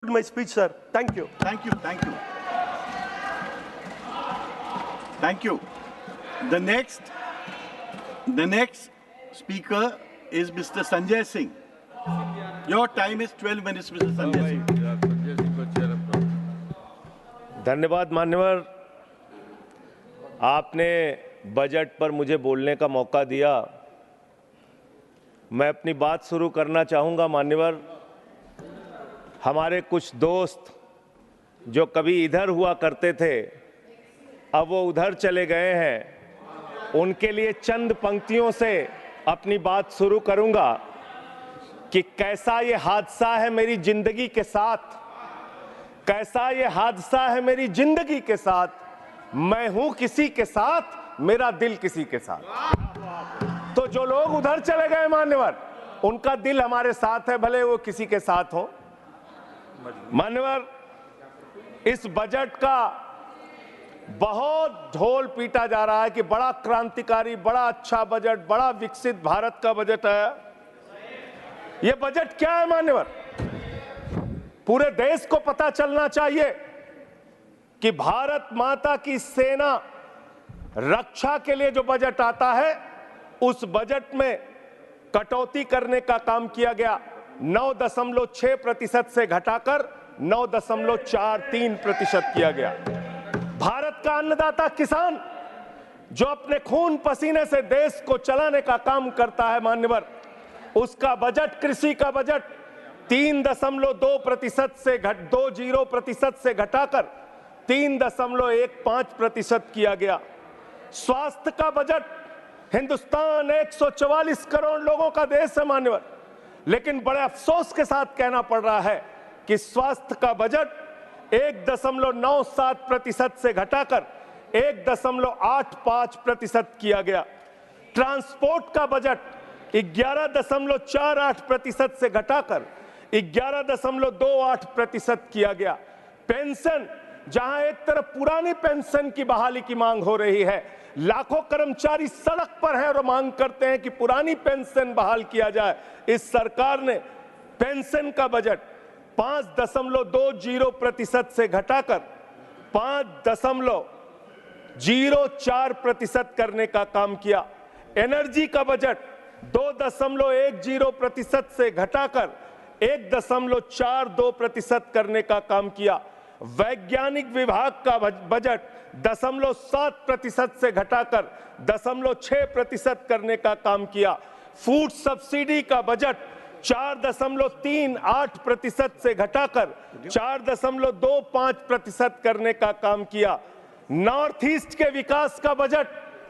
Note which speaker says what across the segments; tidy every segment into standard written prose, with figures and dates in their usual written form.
Speaker 1: my speech, sir. Thank you.
Speaker 2: Thank you. Thank you. Thank you. The next speaker is Mr. Sanjay Singh. Your time is 12 minutes, Mr. Sanjay Singh.
Speaker 3: धन्यवाद मान्यवर, आपने budget पर मुझे बोलने का मौका दिया। मैं अपनी बात शुरू करना चाहूँगा। मान्यवर, हमारे कुछ दोस्त जो कभी इधर हुआ करते थे, अब वो उधर चले गए हैं। उनके लिए चंद पंक्तियों से अपनी बात शुरू करूँगा कि कैसा ये हादसा है मेरी जिंदगी के साथ, कैसा ये हादसा है मेरी जिंदगी के साथ। मैं हूं किसी के साथ, मेरा दिल किसी के साथ। तो जो लोग उधर चले गए मान्यवर, उनका दिल हमारे साथ है, भले वो किसी के साथ हो। मान्यवर, इस बजट का बहुत ढोल पीटा जा रहा है कि बड़ा क्रांतिकारी, बड़ा अच्छा बजट, बड़ा विकसित भारत का बजट है। यह बजट क्या है मान्यवर? पूरे देश को पता चलना चाहिए कि भारत माता की सेना रक्षा के लिए जो बजट आता है, उस बजट में कटौती करने का काम किया गया। 9.6% से घटाकर 9.43% किया गया। भारत का अन्नदाता किसान जो अपने खून पसीने से देश को चलाने का काम करता है मान्यवर, उसका बजट, कृषि का बजट 3.2% से 20% से घटाकर 3.15% किया गया। स्वास्थ्य का बजट, हिंदुस्तान 144 करोड़ लोगों का देश है मान्यवर, लेकिन बड़े अफसोस के साथ कहना पड़ रहा है कि स्वास्थ्य का बजट 1.97% से घटाकर 1.85% किया गया। ट्रांसपोर्ट का बजट 11.48% से घटाकर 11.28% किया गया। पेंशन, जहां एक तरफ पुरानी पेंशन की बहाली की मांग हो रही है, लाखों कर्मचारी सड़क पर हैं और मांग करते हैं कि पुरानी पेंशन बहाल किया जाए। इस सरकार ने पेंशन का बजट 5.20% से घटाकर 5.04% करने का काम किया। एनर्जी का बजट 2.10% से घटाकर 1.42% करने का काम किया। वैज्ञानिक विभाग का बजट 0.7% से घटाकर 0.6% करने का काम किया। फूड सब्सिडी का बजट 4.38% से घटाकर 4.25% करने का काम किया। नॉर्थ ईस्ट के विकास का बजट,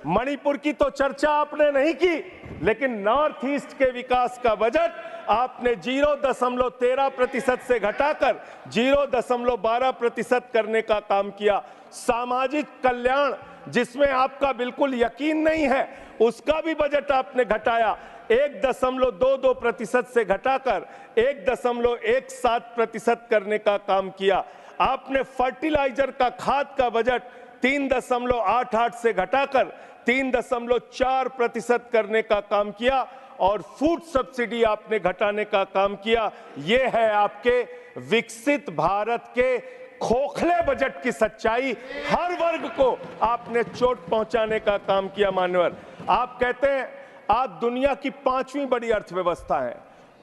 Speaker 3: मणिपुर की तो चर्चा आपने नहीं की, लेकिन नॉर्थ ईस्ट के विकास का बजट आपने 0.13% से घटाकर 0.12% करने का काम किया। सामाजिक कल्याण, जिसमें आपका बिल्कुल यकीन नहीं है, उसका भी बजट आपने घटाया। 1.22% से घटाकर 1.17% करने का काम किया। आपने फर्टिलाइजर का, खाद का बजट 3.88 से घटाकर 3.4% करने का काम किया और फूड सब्सिडी आपने घटाने का काम किया। ये है आपके विकसित भारत के खोखले बजट की सच्चाई। हर वर्ग को आपने चोट पहुंचाने का काम किया मान्यवर। आप कहते हैं आज दुनिया की 5वीं बड़ी अर्थव्यवस्था है,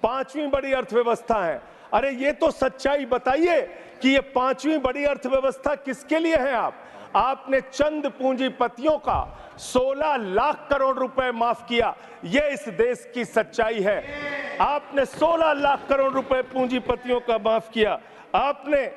Speaker 3: 5वीं बड़ी अर्थव्यवस्था है। अरे ये तो सच्चाई बताइए कि ये 5वीं बड़ी अर्थव्यवस्था किसके लिए है? आपने चंद पूंजीपतियों का 16 लाख करोड़ रुपए माफ किया। ये इस देश की सच्चाई है। आपने 16 लाख करोड़ रुपए पूंजीपतियों का माफ किया। आपने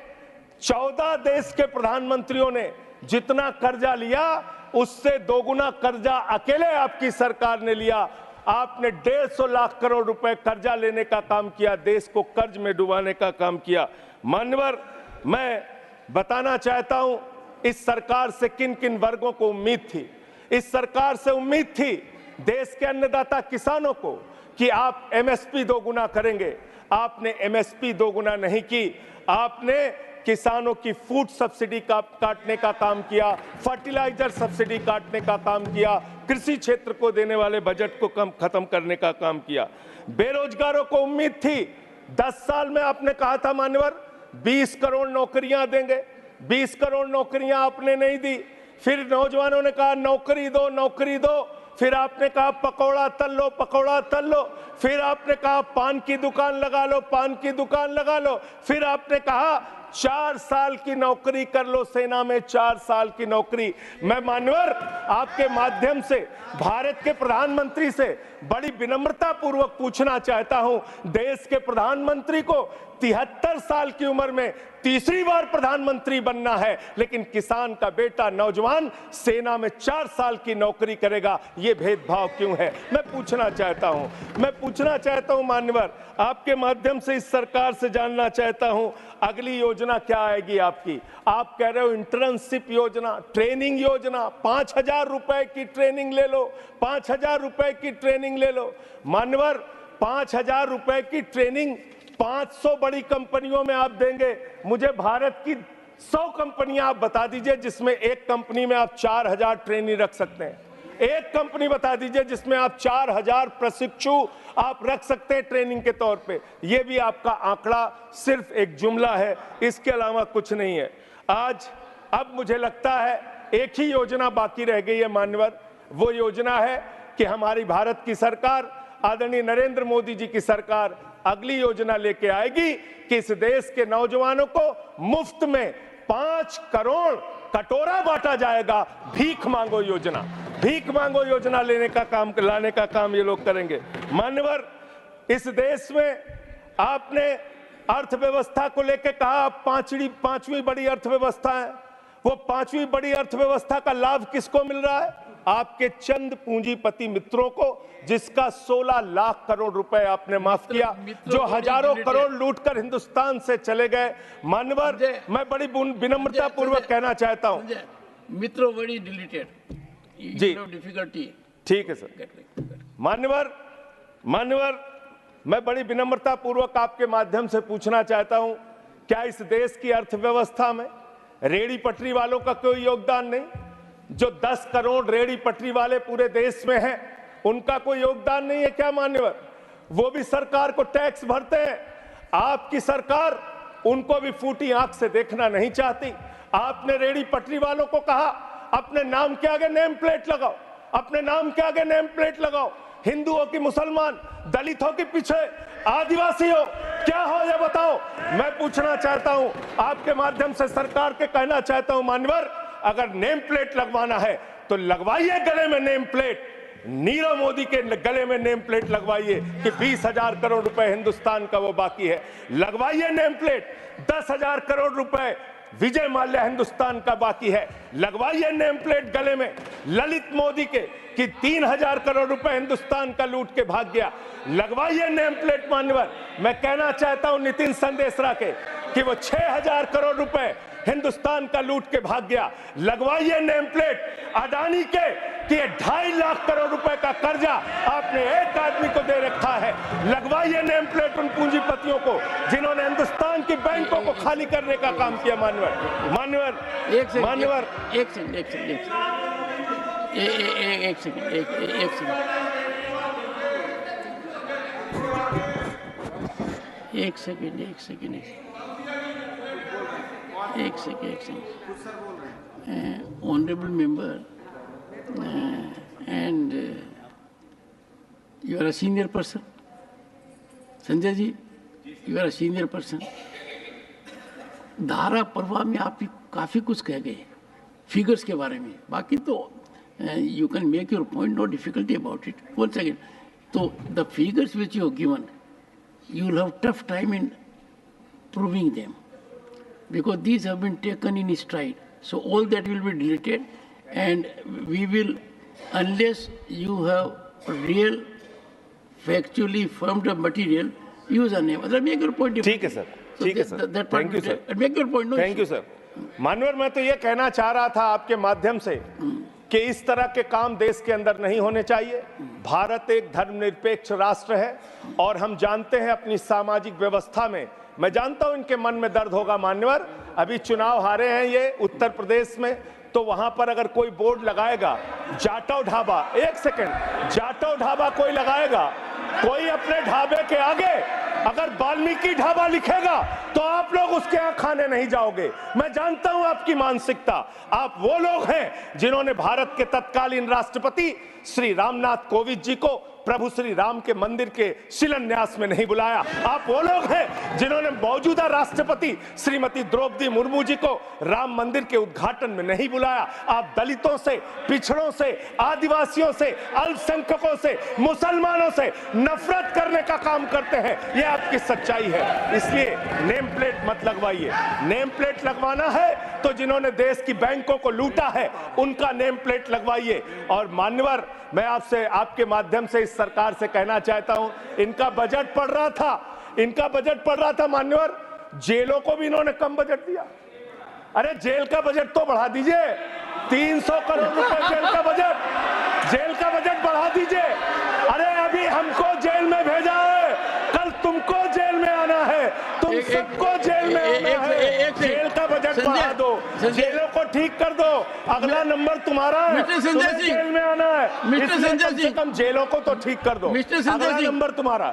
Speaker 3: 14 देश के प्रधानमंत्रियों ने जितना कर्जा लिया, उससे दोगुना कर्जा अकेले आपकी सरकार ने लिया। आपने 150 लाख करोड़ रुपए कर्जा लेने का काम किया, देश को कर्ज में डुबाने का काम किया। मान्यवर, मैं बताना चाहता हूं इस सरकार से किन किन वर्गों को उम्मीद थी। इस सरकार से उम्मीद थी देश के अन्नदाता किसानों को कि आप एमएसपी दोगुना करेंगे। आपने एमएसपी दोगुना नहीं की। आपने किसानों की फूड सब्सिडी का काटने का काम किया, फर्टिलाइजर सब्सिडी काटने का काम किया, कृषि क्षेत्र को देने वाले बजट को खत्म करने का काम किया। बेरोजगारों को उम्मीद थी 10 साल में आपने कहा था मान्यवर 20 करोड़ नौकरियां देंगे, 20 करोड़ नौकरियां आपने नहीं दी। फिर नौजवानों ने कहा नौकरी दो, नौकरी दो। फिर आपने कहा पकौड़ा तल लो, पकौड़ा तल लो। फिर आपने कहा पान की दुकान लगा लो, पान की दुकान लगा लो। फिर आपने कहा 4 साल की नौकरी कर लो सेना में, 4 साल की नौकरी। मैं मान्यवर आपके माध्यम से भारत के प्रधानमंत्री से बड़ी विनम्रता पूर्वक पूछना चाहता हूं, देश के प्रधानमंत्री को 73 साल की उम्र में तीसरी बार प्रधानमंत्री बनना है, लेकिन किसान का बेटा नौजवान सेना में 4 साल की नौकरी करेगा, ये भेदभाव क्यों है? मैं पूछना चाहता हूं मान्यवर, आपके माध्यम से इस सरकार से जानना चाहता हूं, अगली योजना क्या आएगी आपकी? आप कह रहे हो इंटर्नशिप योजना, ट्रेनिंग योजना, 5,000 रुपए की ट्रेनिंग ले लो, 5,000 रुपए की ट्रेनिंग ले लो। मान्यवर 5,000 रुपए की ट्रेनिंग 500 बड़ी कंपनियों में आप देंगे। मुझे भारत की 100 कंपनियां आप बता दीजिए जिसमें एक कंपनी में आप 4,000 ट्रेनी रख सकते हैं। एक कंपनी बता दीजिए जिसमें आप 4,000 प्रशिक्षु आप रख सकते हैं ट्रेनिंग के तौर पे। ये भी आपका आंकड़ा सिर्फ एक जुमला है, इसके अलावा कुछ नहीं है। अब मुझे लगता है एक ही योजना बाकी रह गई है मान्यवर, वो योजना है कि हमारी भारत की सरकार, आदरणीय नरेंद्र मोदी जी की सरकार अगली योजना लेके आएगी कि इस देश के नौजवानों को मुफ्त में 5 करोड़ कटोरा बांटा जाएगा। भीख मांगो योजना, भीख मांगो योजना लाने का काम ये लोग करेंगे। मान्यवर इस देश में आपने अर्थव्यवस्था को लेकर कहा पांचवी बड़ी अर्थव्यवस्था है। वो 5वीं बड़ी अर्थव्यवस्था का लाभ किसको मिल रहा है? आपके चंद पूंजीपति मित्रों को, जिसका 16 लाख करोड़ रुपए आपने माफ किया, जो हजारों करोड़ लूटकर हिंदुस्तान से चले गए। मान्यवर मैं बड़ी विनम्रता पूर्वक कहना चाहता हूं,
Speaker 2: मित्रों बड़ी डिलीटेड
Speaker 3: जी,
Speaker 2: डिफिकल्टी।
Speaker 3: ठीक है सर। मान्यवर मैं बड़ी विनम्रता पूर्वक आपके माध्यम से पूछना चाहता हूं, क्या इस देश की अर्थव्यवस्था में रेहड़ी पटरी वालों का कोई योगदान नहीं? जो 10 करोड़ रेहड़ी पटरी वाले पूरे देश में हैं, उनका कोई योगदान नहीं है क्या मान्यवर? वो भी सरकार को टैक्स भरते हैं। आपकी सरकार उनको भी फूटी आंख से देखना नहीं चाहती। आपने रेहड़ी पटरी वालों को कहा अपने नाम के आगे नेम प्लेट लगाओ, अपने नाम के आगे नेम प्लेट लगाओ। हिंदुओं की, मुसलमान, दलितों के पीछे आदिवासी हो, क्या हो ये बताओ। मैं पूछना चाहता हूं, आपके माध्यम से सरकार के कहना चाहता हूं मान्यवर, अगर नेम प्लेट लगवाना है तो लगवाइए गले में नेम प्लेट। नीरव मोदी के गले में नेम प्लेट लगवाइए कि 20,000 करोड़ रुपए हिंदुस्तान का वो बाकी है, लगवाइए नेम प्लेट। 10,000 करोड़ रुपए विजय माल्या हिंदुस्तान का बाकी है, लगवाइए नेम प्लेट गले में। ललित मोदी के कि 3,000 करोड़ रुपए हिंदुस्तान का लूट के भाग गया, लगवाइए नेम प्लेट। मान्यवर मैं कहना चाहता हूं नितिन संदेशरा के कि वो 6,000 करोड़ रुपए हिंदुस्तान का लूट के भाग गया, लगवाइए नेम प्लेट। अडानी के कि 2.5 लाख करोड़ रुपए का कर्जा आपने एक आदमी को दे रखा है, लगवाइए नेम प्लेट उन पूंजीपतियों को जिन्होंने हिंदुस्तान की बैंकों को खाली करने का काम किया। मान्यवर
Speaker 2: एक second honorable member, and you are a senior person, Sanjay ji, you are a senior person। धारा प्रवाह में आप काफी कुछ कह गए फिगर्स के बारे में, बाकी तो you can make your point, no difficulty about it। One second, so the figures which you have given, you will have tough time in proving them, because these have been taken in stride. So all that will be deleted, and we will, unless you have real, factually firmed up material, use a name. Make your point.
Speaker 3: ठीक है sir, ठीक है sir, thank you sir,
Speaker 2: make your point.
Speaker 3: Thank you sir. मानवर मैं तो ये कहना चाह रहा था आपके माध्यम से कि इस तरह के काम देश के अंदर नहीं होने चाहिए। भारत एक धर्मनिरपेक्ष राष्ट्र है और हम जानते हैं अपनी सामाजिक व्यवस्था में, मैं जानता हूं इनके मन में दर्द होगा मान्यवर, अभी चुनाव हारे हैं ये उत्तर प्रदेश में, तो वहां पर अगर कोई बोर्ड लगाएगा जाटव ढाबा, एक सेकंड, जाटव ढाबा कोई लगाएगा, कोई अपने ढाबे के आगे अगर वाल्मीकि ढाबा लिखेगा तो आप लोग उसके यहाँ खाने नहीं जाओगे। मैं जानता हूं आपकी मानसिकता। आप वो लोग हैं जिन्होंने भारत के तत्कालीन राष्ट्रपति श्री रामनाथ कोविंद जी को प्रभु श्री राम के मंदिर के शिलान्यास में नहीं बुलाया। आप वो लोग हैं जिन्होंने मौजूदा राष्ट्रपति श्रीमती द्रौपदी मुर्मू जी को राम मंदिर के उद्घाटन में नहीं बुलाया। आप दलितों से, पिछड़ों से, आदिवासियों से, अल्पसंख्यकों से, मुसलमानों से नफरत करने का काम करते हैं। यह आपकी सच्चाई है। इसलिए नेम प्लेट मत लगवाइए। नेम प्लेट लगवाना है तो जिन्होंने देश की बैंकों को लूटा है उनका नेम प्लेट लगवाइए। और मान्यवर, मैं आपसे, आपके माध्यम से इस सरकार से कहना चाहता हूं, इनका बजट पड़ रहा था मान्यवर, जेलों को भी इन्होंने कम बजट दिया। अरे जेल का बजट तो बढ़ा दीजिए, 300 करोड़ रुपए जेल का बजट बढ़ा दीजिए। अरे अभी हमको जेल में भेजा है, कल तुमको जेल में आना है, तुम सबको जेल में आना है। जेल का बजट बढ़ा दो, जेलों को ठीक कर दो, अगला नंबर तुम्हारा है, तुम्हें जेल में आना है। कम से कम जेलों को तो ठीक कर दो, अगला नंबर तुम्हारा।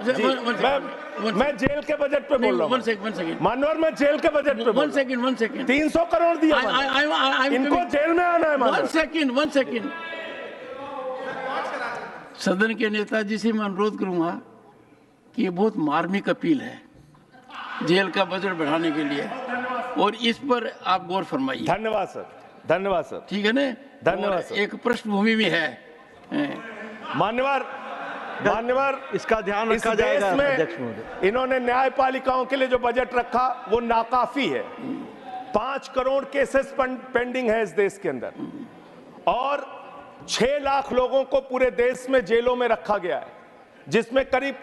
Speaker 3: मैं जेल के बजट पे बोल रहा हूँ मानवर, मैं जेल के बजट पे
Speaker 2: 1 सेकंड
Speaker 3: 300 करोड़ दिया, इनको जेल में आना है।
Speaker 2: 1 सेकंड सदन के नेताजी से मैं अनुरोध करूंगा कि ये बहुत मार्मिक अपील है जेल का बजट बढ़ाने के लिए, और इस पर आप गौर फरमाइए।
Speaker 3: धन्यवाद सर, धन्यवाद सर।
Speaker 2: ठीक है ना,
Speaker 3: धन्यवाद सर।
Speaker 2: एक पृष्ठभूमि भी है
Speaker 3: मान्यवर,
Speaker 1: इसका ध्यान रखा जाएगा।
Speaker 3: में इन्होंने न्यायपालिकाओं के लिए जो बजट रखा वो नाकाफी है। 5 करोड़ केसेस पेंडिंग है इस देश के अंदर, और 6 लाख लोगों को पूरे देश में जेलों में रखा गया है, जिसमें करीब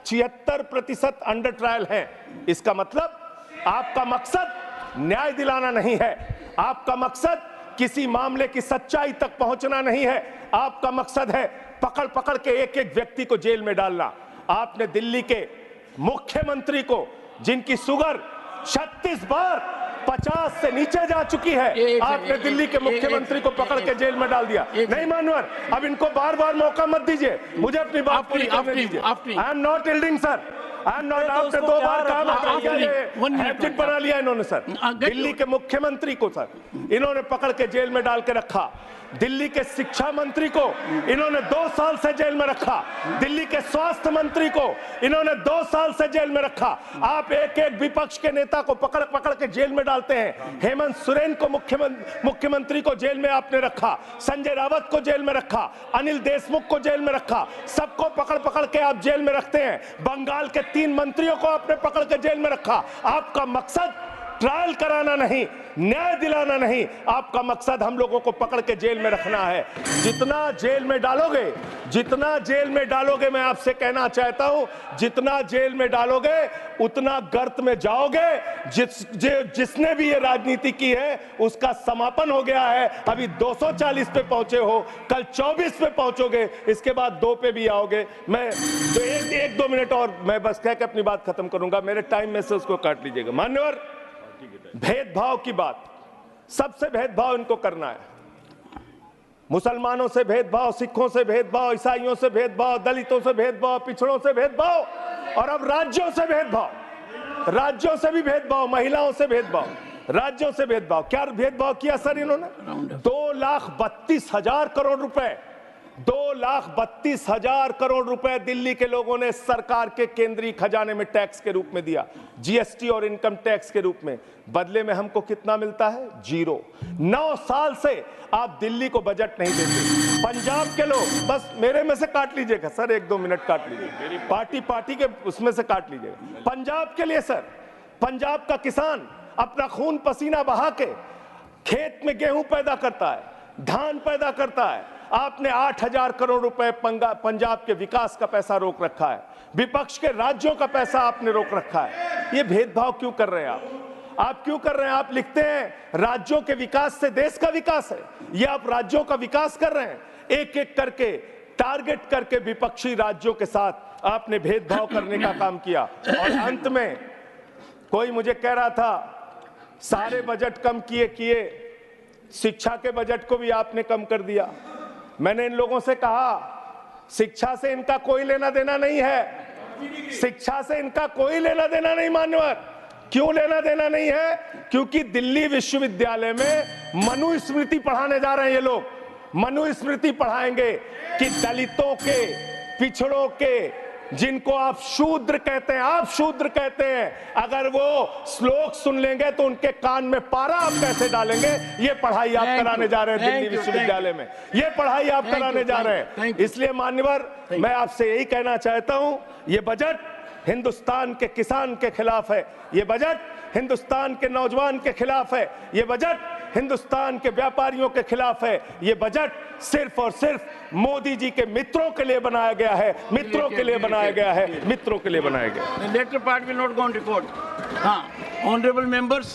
Speaker 3: 76% अंडर ट्रायल है। इसका मतलब आपका मकसद न्याय दिलाना नहीं है, आपका मकसद किसी मामले की सच्चाई तक पहुंचना नहीं है, आपका मकसद है पकड़ पकड़ के एक एक व्यक्ति को जेल में डालना। आपने दिल्ली के मुख्यमंत्री को, जिनकी शुगर 36 बार 50 से नीचे जा चुकी है, आपने दिल्ली के मुख्यमंत्री को पकड़ के जेल में डाल दिया। नहीं मानवर, अब इनको बार बार मौका मत दीजिए, मुझे अपनी बात पूरी करने दीजिए। I am not yielding sir, I am not. आपने 2 बार कहा, हैबिट बना लिया इन्होंने सर। दिल्ली के मुख्यमंत्री को सर इन्होंने पकड़ के जेल में डाल के रखा, दिल्ली के शिक्षा मंत्री को इन्होंने 2 साल से जेल में रखा, दिल्ली के स्वास्थ्य मंत्री को इन्होंने 2 साल से जेल में रखा। आप एक एक विपक्ष के नेता को पकड़ पकड़ के जेल में डालते हैं। हेमंत सोरेन को मुख्यमंत्री को जेल में आपने रखा, संजय रावत को जेल में रखा, अनिल देशमुख को जेल में रखा, सबको पकड़ पकड़ के आप जेल में रखते हैं। बंगाल के 3 मंत्रियों को आपने पकड़ के जेल में रखा। आपका मकसद ट्रायल कराना नहीं, न्याय दिलाना नहीं, आपका मकसद हम लोगों को पकड़ के जेल में रखना है। जितना जेल में डालोगे, मैं आपसे कहना चाहता हूं, जितना जेल में डालोगे उतना गर्त में जाओगे। जिसने भी ये राजनीति की है उसका समापन हो गया है। अभी 240 पे पहुंचे हो, कल 24 पे पहुंचोगे, इसके बाद 2 पे भी आओगे। मैं तो 1-2 मिनट और मैं बस कह के अपनी बात खत्म करूंगा, मेरे टाइम में से उसको काट लीजिएगा। मान्यवर, भेदभाव की बात, सबसे भेदभाव इनको करना है। मुसलमानों से भेदभाव, सिखों से भेदभाव, ईसाइयों से भेदभाव, दलितों से भेदभाव, पिछड़ों से भेदभाव, और अब राज्यों से भेदभाव, राज्यों से भी भेदभाव, महिलाओं से भेदभाव, राज्यों से भेदभाव। क्या भेदभाव किया सर इन्होंने? 2,32,000 करोड़ रुपए, 2,32,000 करोड़ रुपए दिल्ली के लोगों ने सरकार के केंद्रीय खजाने में टैक्स के रूप में दिया, जीएसटी और इनकम टैक्स के रूप में। बदले में हमको कितना मिलता है? 0। 9 साल से आप दिल्ली को बजट नहीं देते। पंजाब के लोग, बस मेरे में से काट लीजिएगा सर, 1-2 मिनट काट लीजिए, पार्टी के उसमें से काट लीजिएगा। पंजाब के लिए सर, पंजाब का किसान अपना खून पसीना बहा के खेत में गेहूं पैदा करता है, धान पैदा करता है। आपने 8,000 करोड़ रुपए पंजाब के विकास का पैसा रोक रखा है, विपक्ष के राज्यों का पैसा आपने रोक रखा है। ये भेदभाव क्यों कर रहे हैं आप क्यों कर रहे हैं? आप लिखते हैं राज्यों के विकास से देश का विकास है, ये आप राज्यों का विकास कर रहे हैं। एक एक करके टारगेट करके विपक्षी राज्यों के साथ आपने भेदभाव करने का काम किया। और अंत में कोई मुझे कह रहा था सारे बजट कम किए, शिक्षा के बजट को भी आपने कम कर दिया। मैंने इन लोगों से कहा शिक्षा से इनका कोई लेना देना नहीं है, शिक्षा से इनका कोई लेना देना नहीं मान्यवर। क्यों लेना देना नहीं है? क्योंकि दिल्ली विश्वविद्यालय में मनुस्मृति पढ़ाने जा रहे हैं ये लोग। मनुस्मृति पढ़ाएंगे कि दलितों के, पिछड़ों के, जिनको आप शूद्र कहते हैं, आप शूद्र कहते हैं, अगर वो श्लोक सुन लेंगे तो उनके कान में पारा आप कैसे डालेंगे? ये पढ़ाई आप कराने जा रहे हैं दिल्ली विश्वविद्यालय में। ये पढ़ाई आप कराने जा रहे हैं। इसलिए मान्यवर, मैं आपसे यही कहना चाहता हूं, ये बजट हिंदुस्तान के किसान के खिलाफ है, ये बजट हिंदुस्तान के नौजवान के खिलाफ है, ये बजट हिंदुस्तान के व्यापारियों के खिलाफ है, ये बजट सिर्फ और सिर्फ मोदी जी के मित्रों के लिए बनाया गया है, मित्रों के लिए बनाया गया है, मित्रों के लिए बनाया गया है।
Speaker 2: The later part will not go on record. हाँ, honorable members.